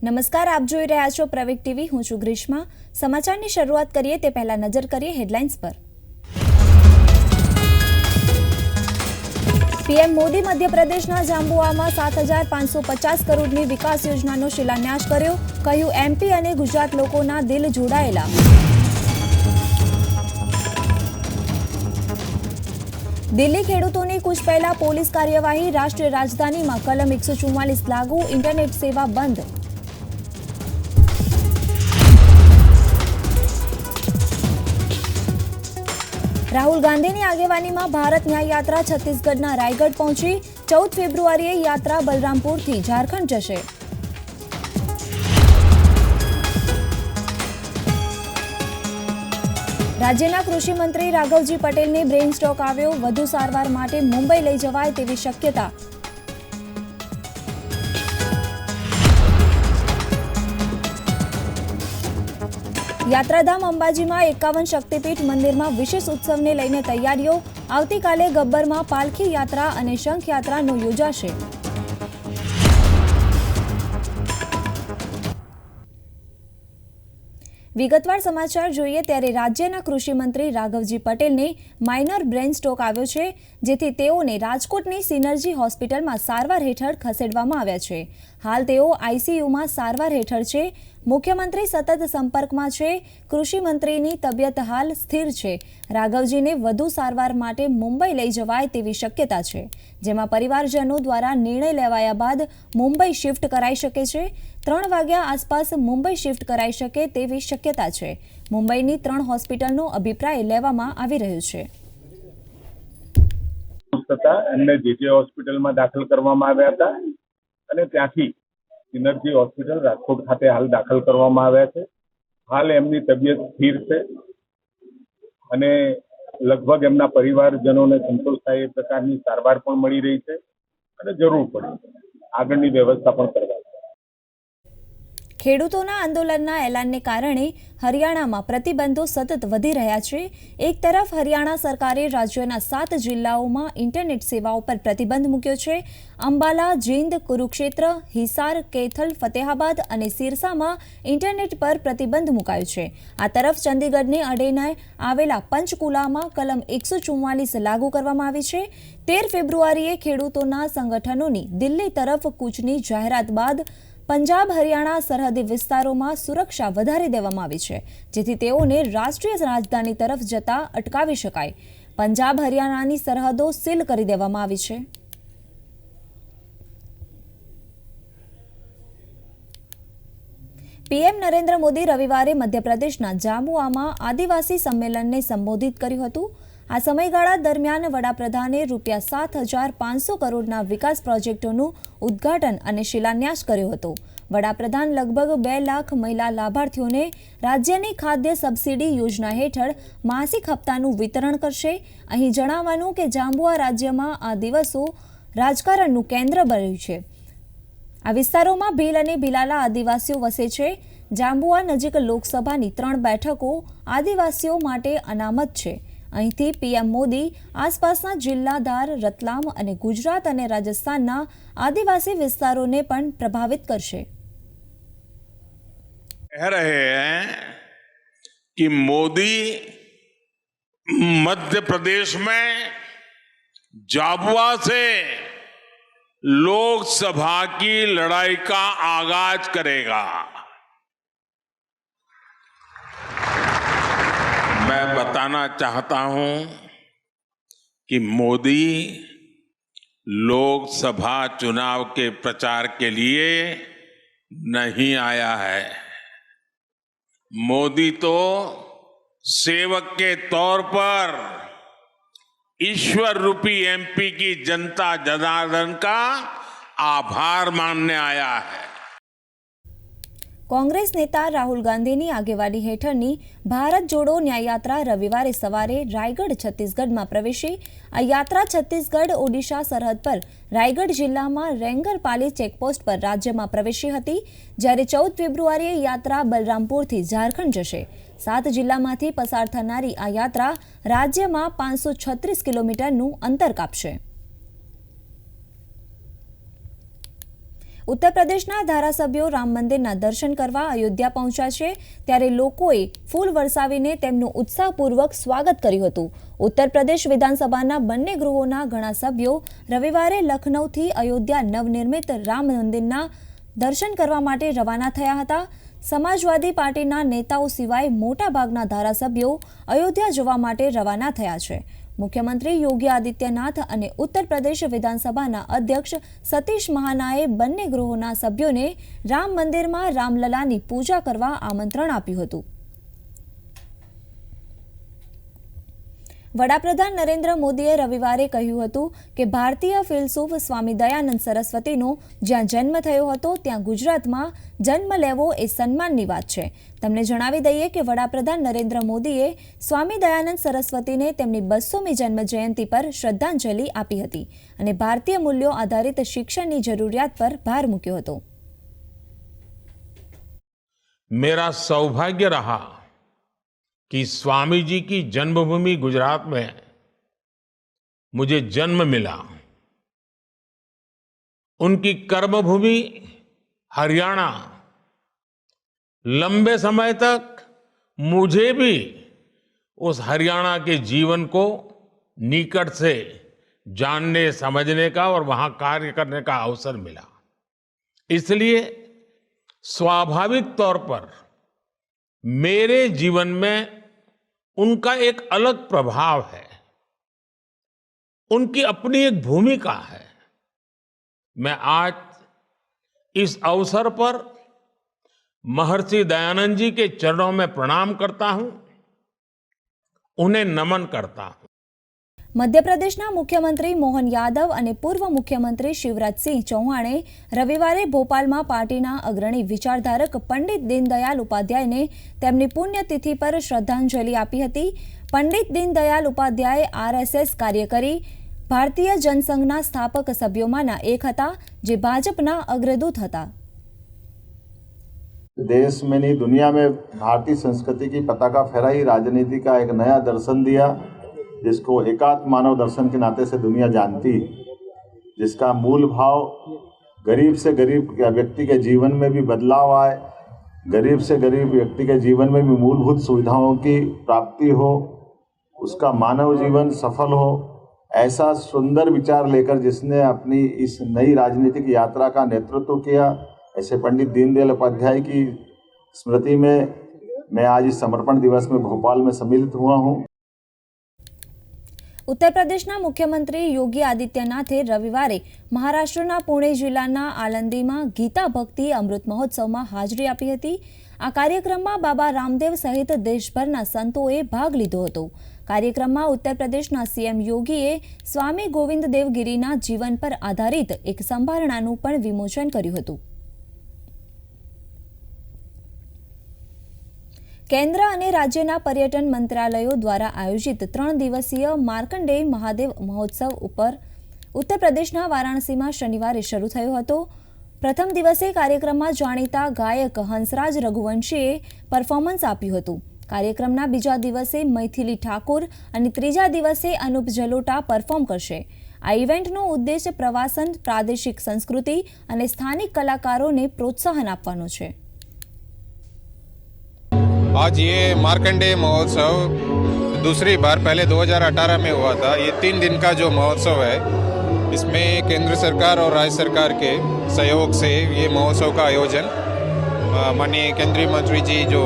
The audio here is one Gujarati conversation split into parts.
નમસ્કાર, આપ જોઈ રહ્યા છો પ્રવેગ ટીવી. હું છું ગ્રીષ્મા. સમાચારની શરૂઆત કરીએ તે પહેલા નજર કરીએ હેડલાઇન્સ પર. પીએમ મોદી મધ્યપ્રદેશના જાંબુઆમાં 7,550 કરોડની વિકાસ યોજનાનો શિલાન્યાસ કર્યો. કહ્યું, એમપી અને ગુજરાત લોકોના દિલ જોડાયેલા. દિલ્હી ખેડૂતોની કૂચ પહેલા પોલીસ કાર્યવાહી. રાષ્ટ્રીય રાજધાનીમાં કલમ 144 લાગુ. ઇન્ટરનેટ સેવા બંધ. રાહુલ ગાંધીની આગેવાનીમાં ભારત ન્યાય યાત્રા છત્તીસગઢના રાયગઢ પહોંચી. 14 ફેબ્રુઆરીએ યાત્રા બલરામપુરથી ઝારખંડ જશે. રાજ્યના કૃષિ મંત્રી રાઘવજી પટેલને બ્રેઇન સ્ટ્રોક આવ્યો. વધુ સારવાર માટે મુંબઈ લઈ જવાય તેવી શક્યતા. યાત્રાધામ અંબાજીમાં 51 શક્તિપીઠ મંદિરમાં વિશેષ ઉત્સવને લઈને તૈયારીઓ. આવતીકાલે ગબ્બરમાં પાલખી યાત્રા અને શંખ યાત્રાનો યોજાશે. વિગતવાર સમાચાર જોઈએ ત્યારે રાજ્યના કૃષિ મંત્રી રાઘવજી પટેલને માઇનર બ્રેઇન સ્ટ્રોક આવ્યો છે, જેથી તેઓને રાજકોટની સિનર્જી હોસ્પિટલમાં સારવાર હેઠળ ખસેડવામાં આવ્યા છે. હાલ તેઓ આઈસીયુમાં સારવાર હેઠળ છે. મુખ્યમંત્રી સતત સંપર્કમાં છે. કૃષિ મંત્રીની તબિયત હાલ સ્થિર છે. રાઘવજીને વધુ સારવાર માટે મુંબઈ લઈ જવાય તેવી શક્યતા છે, જેમાં પરિવારજનો દ્વારા નિર્ણય લેવાયા બાદ મુંબઈ શિફ્ટ કરાઈ શકે છે. 3 વાગ્યા આસપાસ મુંબઈ શિફ્ટ કરાઈ શકે તેવી શક્યતા છે. મુંબઈની 3 હોસ્પિટલનો અભિપ્રાય લેવામાં આવી રહ્યો છે. એમને જે હોસ્પિટલમાં દાખલ કરવામાં આવ્યા હતા અને ત્યાંથી સિનર્જી હોસ્પિટલ રાજકોટ ખાતે હાલ દાખલ કરવામાં આવ્યા છે. હાલ એમની તબિયત સ્થિર છે અને લગભગ એમના પરિવારજનોને સંતોષ થાય એ પ્રકારની સારવાર પણ મળી રહી છે અને જરૂર પડે આગળની વ્યવસ્થા પણ કરવા. ખેડૂતોના આંદોલનના એલાનને કારણે હરિયાણામાં પ્રતિબંધો સતત વધી રહ્યા છે. એક તરફ હરિયાણા સરકારે રાજ્યના 7 જિલ્લાઓમાં ઇન્ટરનેટ સેવાઓ પર પ્રતિબંધ મૂક્યો છે. અંબાલા, જીંદ, કુરુક્ષેત્ર, હિસાર, કૈથલ, ફતેહાબાદ અને સિરસામાં ઇન્ટરનેટ પર પ્રતિબંધ મુકાયો છે. આ તરફ ચંદીગઢને અડીને આવેલા પંચકુલામાં કલમ 144 લાગુ કરવામાં આવી છે. 13 ફેબ્રુઆરીએ ખેડૂતોના સંગઠનોની દિલ્હી તરફ કૂચની જાહેરાત બાદ પંજાબ હરિયાણા સરહદી વિસ્તારોમાં સુરક્ષા વધારી દેવામાં આવી છે, જેથી તેઓને રાષ્ટ્રીય રાજધાની તરફ જતા અટકાવી શકાય. પંજાબ હરિયાણાની સરહદો સીલ કરી દેવામાં આવી છે. પીએમ નરેન્દ્ર મોદી રવિવારે મધ્યપ્રદેશના જાંબુઆમાં આદિવાસી સંમેલનને સંબોધિત કર્યું હતું. આ સમયગાળા દરમિયાન વડાપ્રધાને ₹7,500 કરોડના વિકાસ પ્રોજેક્ટોનું ઉદ્ઘાટન અને શિલાન્યાસ કર્યો હતો. વડાપ્રધાન લગભગ 2 લાખ મહિલા લાભાર્થીઓને રાજ્યની ખાદ્ય સબસિડી યોજના હેઠળ માસિક હપ્તાનું વિતરણ કરશે. અહીં જણાવવાનું કે જાંબુઆ રાજ્યમાં આ દિવસો રાજકારણનું કેન્દ્ર બન્યું છે. આ વિસ્તારોમાં ભીલ અને ભીલાલા આદિવાસીઓ વસે છે. જાંબુઆ નજીક લોકસભાની 3 બેઠકો આદિવાસીઓ માટે અનામત છે. અહીંથી પીએમ મોદી આસપાસના જિલ્લા ધાર, રતલામ અને ગુજરાત અને રાજસ્થાનના આદિવાસી વિસ્તારોને પણ પ્રભાવિત કરશે. कह रहे हैं कि मोदी मध्य प्रदेश में झाबुआ से लोकसभा की लड़ाई का आगाज करेगा. मैं बताना चाहता हूं कि मोदी लोकसभा चुनाव के प्रचार के लिए नहीं आया है. मोदी तो सेवक के तौर पर ईश्वर रूपी एमपी की जनता जनार्दन का आभार मानने आया है. કોંગ્રેસ નેતા રાહુલ ગાંધીની આગેવાની હેઠળની ભારત જોડો ન્યાયયાત્રા રવિવારે સવારે રાયગઢ છત્તીસગઢમાં પ્રવેશી. આ યાત્રા છત્તીસગઢ ઓડિશા સરહદ પર રાયગઢ જિલ્લામાં રેંગરપાલી ચેકપોસ્ટ પર રાજ્યમાં પ્રવેશી હતી, જ્યારે 14 ફેબ્રુઆરીએ યાત્રા બલરામપુરથી ઝારખંડ જશે. 7 જિલ્લામાંથી પસાર થનારી આ યાત્રા રાજ્યમાં 536 કિલોમીટરનું અંતર કાપશે. ઉત્તર પ્રદેશના ધારાસભ્યો રામ મંદિરના દર્શન કરવા અયોધ્યા પહોંચ્યા છે ત્યારે લોકોએ ફૂલ વરસાવીને તેમનું ઉત્સાહપૂર્વક સ્વાગત કર્યું હતું. ઉત્તર પ્રદેશ વિધાનસભાના બંને ગૃહોના ઘણા સભ્યો રવિવારે લખનૌથી અયોધ્યા નવનિર્મિત રામ મંદિરના દર્શન કરવા માટે રવાના થયા હતા. સમાજવાદી પાર્ટીના નેતાઓ સિવાય મોટાભાગના ધારાસભ્યો અયોધ્યા જવા માટે રવાના થયા છે. મુખ્યમંત્રી યોગી આદિત્યનાથ અને ઉત્તર પ્રદેશ વિધાનસભાના અધ્યક્ષ સતીશ મહાનાએ બંને ગૃહોના સભ્યોને રામ મંદિરમાં રામલલાની પૂજા કરવા આમંત્રણ આપ્યું હતું. વડાપ્રધાન નરેન્દ્ર મોદીએ રવિવારે કહ્યું હતું કે ભારતીય ફિલસૂફ સ્વામી દયાનંદ સરસ્વતીનો જ્યાં જન્મ થયો હતો ત્યાં ગુજરાતમાં જન્મ લેવો એ સન્માનની વાત છે. તમને જણાવી દઈએ કે વડાપ્રધાન નરેન્દ્ર મોદીએ સ્વામી દયાનંદ સરસ્વતીને તેમની 200મી જન્મ જયંતિ પર શ્રદ્ધાંજલિ આપી હતી અને ભારતીય મૂલ્યો આધારિત શિક્ષણની જરૂરિયાત પર ભાર મૂક્યો હતો. मेरा सौभाग्य रहा कि स्वामी जी की जन्मभूमि गुजरात में मुझे जन्म मिला. उनकी कर्मभूमि हरियाणा लंबे समय तक मुझे भी उस हरियाणा के जीवन को निकट से जानने समझने का और वहां कार्य करने का अवसर मिला. इसलिए स्वाभाविक तौर पर मेरे जीवन में उनका एक अलग प्रभाव है, उनकी अपनी एक भूमिका है. मैं आज इस अवसर पर महर्षि दयानंद जी के चरणों में प्रणाम करता हूं, उन्हें नमन करता हूं. મધ્યપ્રદેશના મુખ્યમંત્રી મોહન યાદવ અને પૂર્વ મુખ્યમંત્રી શિવરાજસિંહ ચૌહાણે રવિવારે ભોપાલમાં પાર્ટીના અગ્રણી વિચારધારક પંડિત દીનદયાલ ઉપાધ્યાયને તેમની પુણ્યતિથિ પર શ્રદ્ધાંજલિ આપી હતી. પંડિત દીનદયાલ ઉપાધ્યાય આરએસએસ કાર્યકરી ભારતીય જનસંઘના સ્થાપક સભ્યોમાંના એક હતા જે ભાજપના અગ્રદૂત હતા. देश में नहीं दुनिया में भारतीय संस्कृति की पताका फहराई, राजनीति का एक नया दर्शन दिया जिसको एकात्म मानव दर्शन के नाते से दुनिया जानती, जिसका मूल भाव गरीब से गरीब व्यक्ति के जीवन में भी बदलाव आए, गरीब से गरीब व्यक्ति के जीवन में भी मूलभूत सुविधाओं की प्राप्ति हो, उसका मानव जीवन सफल हो, ऐसा सुंदर विचार लेकर जिसने अपनी इस नई राजनीतिक यात्रा का नेतृत्व किया, ऐसे पंडित दीनदयाल उपाध्याय की स्मृति में मैं आज इस समर्पण दिवस में भोपाल में सम्मिलित हुआ हूँ. ઉત્તર પ્રદેશના મુખ્યમંત્રી યોગી આદિત્યનાથે રવિવારે મહારાષ્ટ્રના પુણે જિલ્લાના આલંદીમાં ગીતા ભક્તિ અમૃત મહોત્સવમાં હાજરી આપી હતી. આ કાર્યક્રમમાં બાબા રામદેવ સહિત દેશભરના સંતોએ ભાગ લીધો હતો. કાર્યક્રમમાં ઉત્તર પ્રદેશના સીએમ યોગીએ સ્વામી ગોવિંદદેવ ગિરીના જીવન પર આધારિત એક સંભારણાનું પણ વિમોચન કર્યું હતું. કેન્દ્ર અને રાજ્યના પર્યટન મંત્રાલયો દ્વારા આયોજિત 3 દિવસીય માર્કંડેય મહાદેવ મહોત્સવ ઉપર ઉત્તર પ્રદેશના વારાણસીમાં શનિવારે શરૂ થયો હતો. પ્રથમ દિવસે કાર્યક્રમમાં જાણીતા ગાયક હંસરાજ રઘુવંશીએ પરફોર્મન્સ આપ્યું હતું. કાર્યક્રમના બીજા દિવસે મૈથિલી ઠાકોર અને ત્રીજા દિવસે અનુપ જલોટા પરફોર્મ કરશે. આ ઇવેન્ટનો ઉદ્દેશ પ્રવાસન, પ્રાદેશિક સંસ્કૃતિ અને સ્થાનિક કલાકારોને પ્રોત્સાહન આપવાનો છે. आज ये मार्कंडेय महोत्सव दूसरी बार, पहले 2018 में हुआ था. ये 3 दिन का जो महोत्सव है, इसमें केंद्र सरकार और राज्य सरकार के सहयोग से ये महोत्सव का आयोजन माननीय केंद्रीय मंत्री जी जो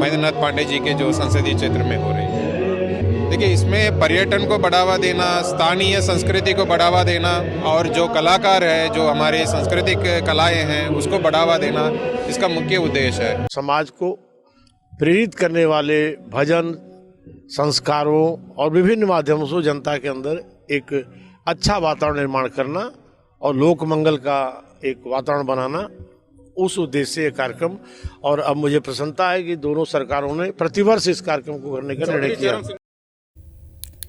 महेंद्रनाथ पांडे जी के जो संसदीय क्षेत्र में हो रही है. देखिए, इसमें पर्यटन को बढ़ावा देना, स्थानीय संस्कृति को बढ़ावा देना और जो कलाकार है, जो हमारे सांस्कृतिक कलाएं हैं, उसको बढ़ावा देना इसका मुख्य उद्देश्य है. समाज को प्रेरित करने वाले भजन, संस्कारों और विभिन्न माध्यमों से जनता के अंदर एक अच्छा वातावरण निर्माण करना और लोक मंगल का एक वातावरण बनाना, उस उद्देश्य से ये कार्यक्रम. और अब मुझे प्रसन्नता है कि दोनों सरकारों ने प्रतिवर्ष इस कार्यक्रम को करने का निर्णय किया.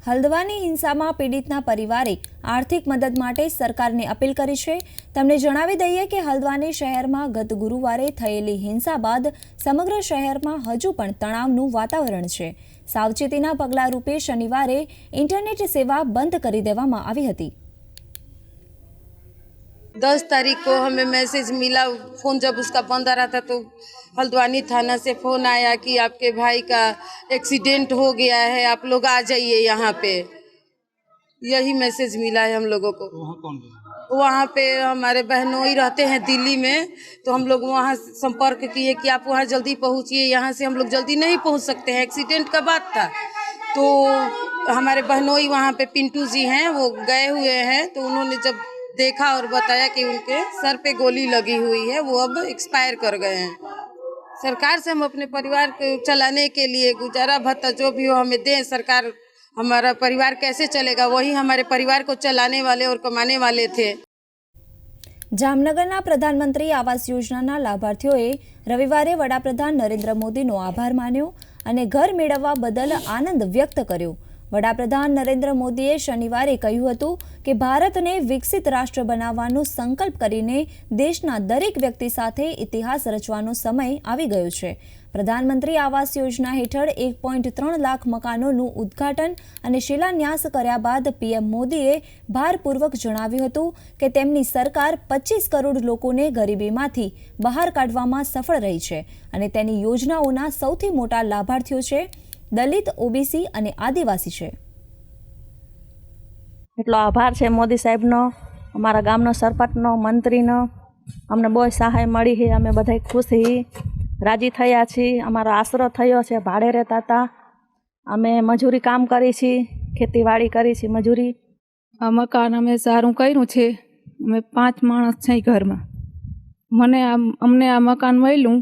હલ્દવાની હિંસામાં પીડિતના પરિવારે આર્થિક મદદ માટે સરકારને અપીલ કરી છે. તમને જણાવી દઈએ કે હલ્દવાની શહેરમાં ગત ગુરુવારે થયેલી હિંસા બાદ સમગ્ર શહેરમાં હજુ પણ તણાવનું વાતાવરણ છે. સાવચેતીના પગલા રૂપે શનિવારે ઇન્ટરનેટ સેવા બંધ કરી દેવામાં આવી હતી. 10 तारीख को हमें मैसेज मिला, फ़ोन जब उसका बंद आ रहा था तो हल्द्वानी थाना से फ़ोन आया कि आपके भाई का एक्सीडेंट हो गया है, आप लोग आ जाइए यहाँ पे। यही मैसेज मिला है हम लोगों को। वहाँ पे हमारे बहनोई रहते हैं दिल्ली में, तो हम लोग वहाँ संपर्क किए कि आप वहाँ जल्दी पहुँचिए, यहाँ से हम लोग जल्दी नहीं पहुँच सकते हैं, एक्सीडेंट का बात था। तो हमारे बहनोई वहाँ पे पिंटू जी हैं, वो गए हुए हैं, तो उन्होंने जब देखा और बताया कि उनके सर पे गोली लगी हुई है, वो अब एक्सपायर कर गए हैं। सरकार से हम अपने परिवार को चलाने के लिए गुजारा भत्ता जो भी हो हमें दें। सरकार, हमारा परिवार कैसे चलेगा, वही हमारे परिवार को चलाने वाले और कमाने वाले थे। જામનગરના પ્રધાનમંત્રી આવાસ યોજનાના લાભાર્થીઓએ રવિવારે વડાપ્રધાન નરેન્દ્ર મોદીનો આભાર માન્યો અને ઘર મેળવવા બદલ આનંદ વ્યક્ત કર્યો। વડાપ્રધાન નરેન્દ્ર મોદીએ શનિવારે કહ્યું હતું કે ભારતને વિકસિત રાષ્ટ્ર બનાવવાનો સંકલ્પ કરીને દેશના દરેક વ્યક્તિ સાથે ઇતિહાસ રચવાનો સમય આવી ગયો છે। પ્રધાનમંત્રી આવાસ યોજના હેઠળ 1.3 લાખ મકાનોનું ઉદ્ઘાટન અને શિલાન્યાસ કર્યા બાદ પીએમ મોદીએ ભારપૂર્વક જણાવ્યું હતું કે તેમની સરકાર 25 કરોડ લોકોને ગરીબીમાંથી બહાર કાઢવામાં સફળ રહી છે અને તેની યોજનાઓના સૌથી મોટા લાભાર્થીઓ છે દલિત, ઓબીસી અને આદિવાસી છે। એટલો આભાર છે મોદી સાહેબનો, અમારા ગામનો સરપંચનો, મંત્રીનો, અમને બહુ સહાય મળી છે। અમે બધા ખુશ છીએ, રાજી થયા છીએ। અમારો આશરો થયો છે। ભાડે રહેતા હતા, અમે મજૂરી કામ કરી છીએ, ખેતીવાડી કરી છે, મજૂરી। આ મકાન અમે સારું કર્યું છે। અમે 5 માણસ છે ઘરમાં। અમને આ મકાન મળ્યું,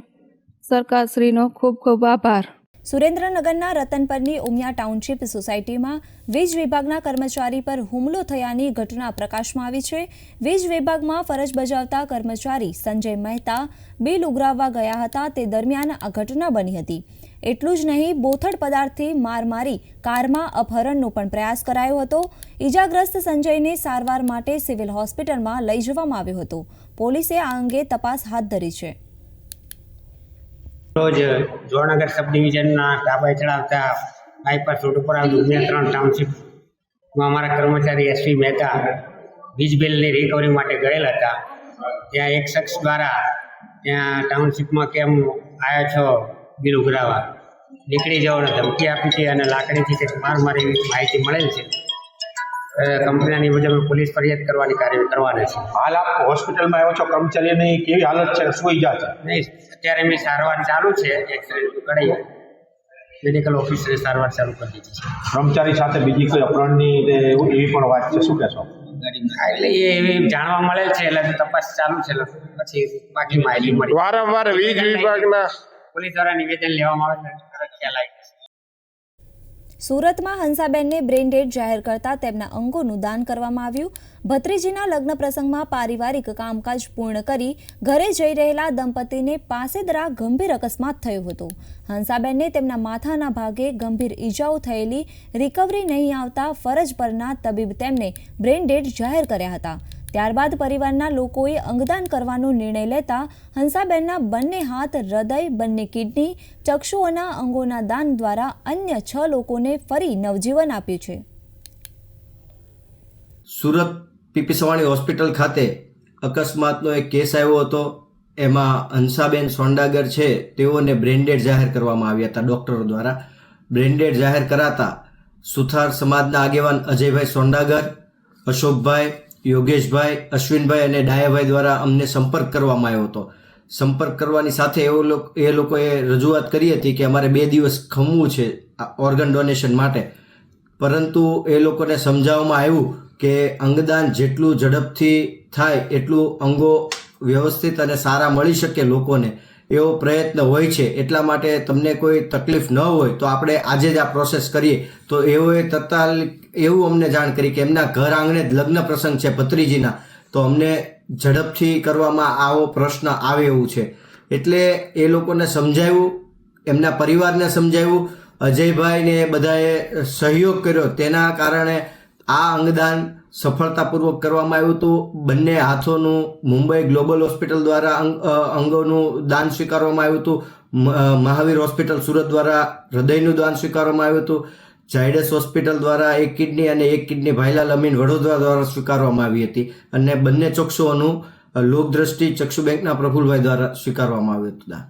સરકારશ્રીનો ખૂબ ખૂબ આભાર। સુરેન્દ્રનગરના રતનપરની ઉમિયા ટાઉનશીપ સોસાયટીમાં વીજ વિભાગના કર્મચારી પર હુમલો થયાની ઘટના પ્રકાશમાં આવી છે। વીજ વિભાગમાં ફરજ બજાવતા કર્મચારી સંજય મહેતા બિલ ઉઘરાવવા ગયા હતા, તે દરમિયાન આ ઘટના બની હતી। એટલું જ નહીં, બોથડ પદાર્થથી માર મારી કારમાં અપહરણનો પણ પ્રયાસ કરાયો હતો। ઈજાગ્રસ્ત સંજયને સારવાર માટે સિવિલ હોસ્પિટલમાં લઈ જવામાં આવ્યો હતો। પોલીસે આ અંગે તપાસ હાથ ધરી છે। રોજ જોરનગર સબ ડિવિઝનના ધાબાએ ચડાવતા બાયપાસ રોડ ઉપર આવેલું ઉમિયા 3 ટાઉનશીપમાં અમારા કર્મચારી એસવી મહેતા વીજ બિલની રિકવરી માટે ગયેલા હતા। ત્યાં એક શખ્સ દ્વારા ત્યાં ટાઉનશીપમાં કેમ આવ્યા છો બિલ ઉઘરાવા, નીકળી જવાનો ધમકી આપી છે અને લાકડીથી કંઈક માર મારી એવી માહિતી મળેલ છે। કંપનીની મુજબ પોલીસ ફરિયાદ કરવાની કાર્યવાહી કરવાના છે। હાલ આપ હોસ્પિટલમાં આવ્યો છો, કર્મચારીની કેવી હાલત છે, શું ઈજા છે? નહીં, અત્યારે મેં સારવાર ચાલુ છે, એક્સરે કરાવી મેડિકલ ઓફિસરે સારવાર ચાલુ કરી દીધી છે। કર્મચારી સાથે બીજી કોઈ અપહરણની એવી પણ વાત છે, શું કહેશો? એટલે એ એવી જાણવા મળે છે, એટલે તપાસ ચાલુ છે, પછી બાકી માહિતી મળી। વારંવાર વીજ વિભાગના પોલીસ દ્વારા નિવેદન લેવામાં આવે છે, ખ્યાલ આવી છે। સુરતમાં હંસાબેનને બ્રેઇન ડેડ જાહેર કરતા તેમના અંગોનું દાન કરવામાં આવ્યું। ભત્રીજીના લગ્ન પ્રસંગમાં પારિવારિક કામકાજ પૂર્ણ કરી ઘરે જઈ રહેલા દંપતીને પાસેદરા ગંભીર અકસ્માત થયો હતો। હંસાબેનને તેમના માથાના ભાગે ગંભીર ઈજાઓ થયેલી રિકવરી નહીં આવતા ફરજ પરના તબીબ તેમને બ્રેઇન ડેડ જાહેર કર્યા હતા। ત્યારબાદ પરિવારના લોકોએ અંગદાન કરવાનો નિર્ણય લેતા હંસાબેનના બંને હાથ, હૃદય, બંને કિડની, ચક્ષુઓના અંગોના દાન દ્વારા અન્ય 6 લોકોને ફરી નવજીવન આપ્યું છે। સુરત પીપી સવાણી હોસ્પિટલ ખાતે અકસ્માતનો એક કેસ આવ્યો હતો। એમાં હંસાબેન સોંડાગર છે, તેઓને બ્રેન્ડેડ જાહેર કરવામાં આવ્યા હતા ડૉક્ટરો દ્વારા। બ્રેન્ડેડ જાહેર કરાતા સુથાર સમાજના આગેવાન અજયભાઈ સોંડાગર, અશોકભાઈ, યોગેશભાઈ, અશ્વિનભાઈ અને ડાયાભાઈ દ્વારા અમને સંપર્ક કરવામાં આવ્યો હતો। સંપર્ક કરવાની સાથે એ લોકોએ રજૂઆત કરી હતી કે અમારે 2 દિવસ ખમવું છે ઓર્ગન ડોનેશન માટે, પરંતુ એ લોકોને સમજાવવામાં આવ્યું કે અંગદાન જેટલું ઝડપથી થાય એટલું અંગો વ્યવસ્થિત અને સારા મળી શકે લોકોને એવો પ્રયત્ન હોય છે। એટલા માટે તમને કોઈ તકલીફ ન હોય તો આપણે આજે જ આ પ્રોસેસ કરીએ। તો એઓએ તત્કાલિક એવું અમને જાણ કરી કે એમના ઘર આંગણે જ લગ્ન પ્રસંગ છે ભત્રીજીના, તો અમને ઝડપથી કરવામાં આવો પ્રશ્ન આવે એવું છે। એટલે એ લોકોને સમજાવ્યું, એમના પરિવારને સમજાવ્યું, અજયભાઈને બધાએ સહયોગ કર્યો, તેના કારણે આ અંગદાન સફળતાપૂર્વક કરવામાં આવ્યું હતું। બંને હાથોનું મુંબઈ ગ્લોબલ હોસ્પિટલ દ્વારા અંગોનું દાન સ્વીકારવામાં આવ્યું હતું। મહાવીર હોસ્પિટલ સુરત દ્વારા હૃદયનું દાન સ્વીકારવામાં આવ્યું હતું। ઝાયડસ હોસ્પિટલ દ્વારા એક કિડની અને એક કિડની ભાઈલાલ અમીન વડોદરા દ્વારા સ્વીકારવામાં આવી હતી અને બંને ચક્ષુઓનું લોકદ્રષ્ટિ ચક્ષુ બેંકના પ્રફુલભાઈ દ્વારા સ્વીકારવામાં આવ્યું હતું.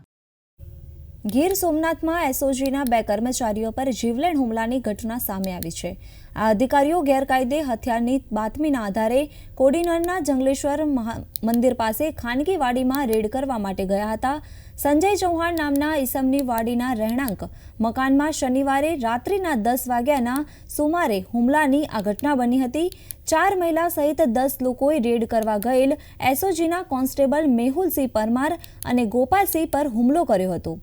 ગીર સોમનાથમાં એસઓજીના 2 કર્મચારીઓ પર જીવલેણ હુમલાની ઘટના સામે આવી છે. આ અધિકારીઓ ગેરકાયદે હથિયારની બાતમીના આધારે કોડીનારના જંગલેશ્વર મંદિર પાસે ખાનગી વાડીમાં રેડ કરવા માટે ગયા હતા. સંજય ચૌહાણ નામના ઈસમની વાડીના રહેણાંક મકાનમાં શનિવારે રાત્રિના 10 વાગ્યાના સુમારે હુમલાની આ ઘટના બની હતી. 4 મહિલા સહિત 10 લોકોએ રેડ કરવા ગયેલ એસઓજીના કોન્સ્ટેબલ મેહુલસિંહ પરમાર અને ગોપાલસિંહ પર હુમલો કર્યો હતો.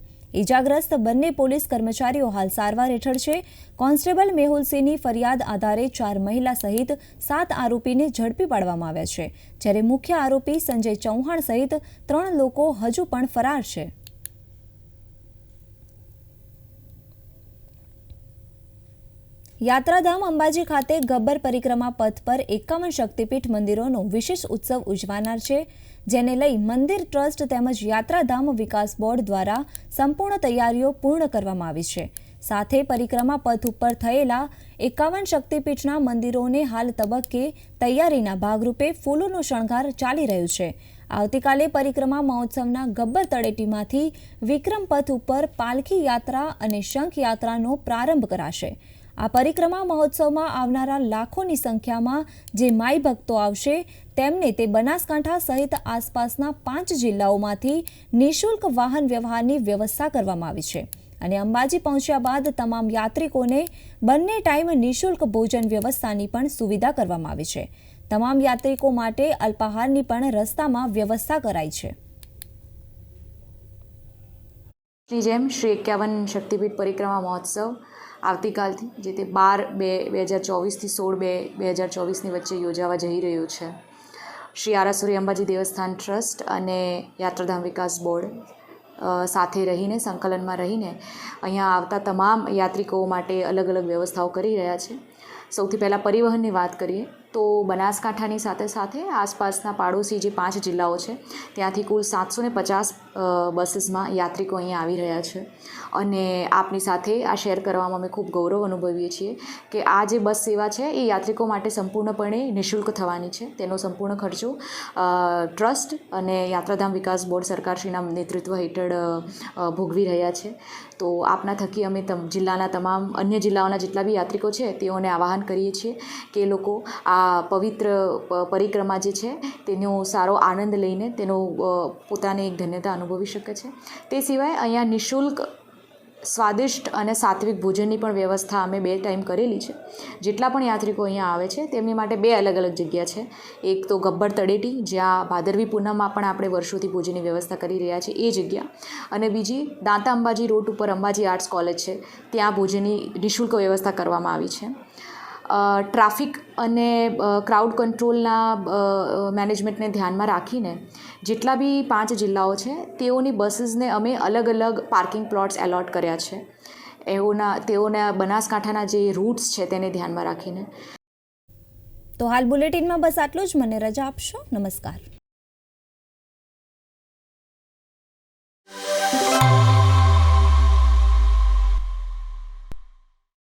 ઇજાગ્રસ્ત બંને પોલીસ કર્મચારીઓ હાલ સારવાર હેઠળ છે. કોન્સ્ટેબલ મેહુલસિંહની ફરિયાદ આધારે 4 મહિલા સહિત 7 આરોપીને ઝડપી પાડવામાં આવ્યા છે, જ્યારે મુખ્ય આરોપી સંજય ચૌહાણ સહિત 3 લોકો હજુ પણ ફરાર છે. યાત્રાધામ અંબાજી ખાતે ગબ્બર પરિક્રમા પથ પર 51 શક્તિપીઠ મંદિરોનો વિશેષ ઉત્સવ ઉજવાનાર છે, જેને લઈ મંદિર ટ્રસ્ટ તેમજ યાત્રાધામ વિકાસ બોર્ડ દ્વારા સંપૂર્ણ તૈયારીઓ પૂર્ણ કરવામાં આવી છે. સાથે પરિક્રમા પથ ઉપર થયેલા 51 શક્તિપીઠના મંદિરોને હાલ તબક્કે તૈયારીના ભાગરૂપે ફૂલોનો શણગાર ચાલી રહ્યું છે. આવતીકાલે પરિક્રમા મહોત્સવના ગબ્બર તળેટીમાંથી વિક્રમ પથ ઉપર પાલખી યાત્રા અને શંખ યાત્રાનો પ્રારંભ કરાશે. આ પરિક્રમા મહોત્સવમાં આવનારા લાખોની સંખ્યામાં જે માઈ ભક્તો આવશે તેમને તે બનાસકાંઠા સહિત આસપાસના 5 જિલ્લાઓમાંથી નિઃશુલ્ક વાહન વ્યવહારની વ્યવસ્થા કરવામાં આવી છે અને અંબાજી પહોંચ્યા બાદ તમામ યાત્રિકોને બંને ટાઈમ નિઃશુલ્ક ભોજન વ્યવસ્થાની પણ સુવિધા કરવામાં આવી છે. તમામ યાત્રિકો માટે અલ્પાહારની પણ રસ્તામાં વ્યવસ્થા કરાઈ છે. જેમ શ્રી 51 શક્તિપીઠ પરિક્રમા મહોત્સવ આવતીકાલથી જે તે 12/2/2024થી 16/2/2024ની વચ્ચે યોજાવા જઈ રહ્યું છે. શ્રી આરાસુરી અંબાજી દેવસ્થાન ટ્રસ્ટ અને યાત્રાધામ વિકાસ બોર્ડ સાથે રહીને સંકલનમાં રહીને અહીંયા આવતા તમામ યાત્રિકો માટે અલગ અલગ વ્યવસ્થાઓ કરી રહ્યા છે. સૌથી પહેલાં પરિવહનની વાત કરીએ તો બનાસકાંઠાની સાથે સાથે આસપાસના પાડોશી જે 5 જિલ્લાઓ છે ત્યાંથી કુલ 750 બસીસમાં યાત્રિકો અહીંયા આવી રહ્યા છે અને આપની સાથે આ શેર કરવામાં અમે ખૂબ ગૌરવ અનુભવીએ છીએ કે આ જે બસ સેવા છે એ યાત્રિકો માટે સંપૂર્ણપણે નિઃશુલ્ક થવાની છે. તેનો સંપૂર્ણ ખર્ચો ટ્રસ્ટ અને યાત્રાધામ વિકાસ બોર્ડ સરકારશ્રીના નેતૃત્વ હેઠળ ભોગવી રહ્યા છે. તો આપના થકી અમે જિલ્લાના તમામ અન્ય જિલ્લાઓના જેટલા બી યાત્રિકો છે તેઓને આવાહન કરીએ છીએ કે એ લોકો આ પવિત્ર પરિક્રમા જે છે તેનો સારો આનંદ લઈને તેનો પોતાને એક ધન્યતા અનુભવી શકે છે. તે સિવાય અહીંયા નિઃશુલ્ક સ્વાદિષ્ટ અને સાત્વિક ભોજનની પણ વ્યવસ્થા અમે 2 ટાઈમ કરેલી છે. જેટલા પણ યાત્રિકો અહીંયા આવે છે તેમની માટે 2 અલગ અલગ જગ્યા છે. એક તો ગબ્બર તળેટી જ્યાં ભાદરવી પૂનમમાં પણ આપણે વર્ષોથી ભોજનની વ્યવસ્થા કરી રહ્યા છીએ એ જગ્યા, અને બીજી દાંતા અંબાજી રોડ ઉપર અંબાજી આર્ટ્સ કોલેજ છે ત્યાં ભોજનની નિઃશુલ્ક વ્યવસ્થા કરવામાં આવી છે. ટ્રાફિક અને ક્રાઉડ કંટ્રોલના મેનેજમેન્ટને ધ્યાનમાં રાખીને જેટલા બી 5 જિલ્લાઓ છે તેઓની બસીસને અમે અલગ અલગ પાર્કિંગ પ્લોટ્સ એલોટ કર્યા છે. તેઓના બનાસકાંઠાના જે રૂટ્સ છે તેને ધ્યાનમાં રાખીને. તો હાલ બુલેટિનમાં બસ આટલું જ. મને રજા આપશો. નમસ્કાર.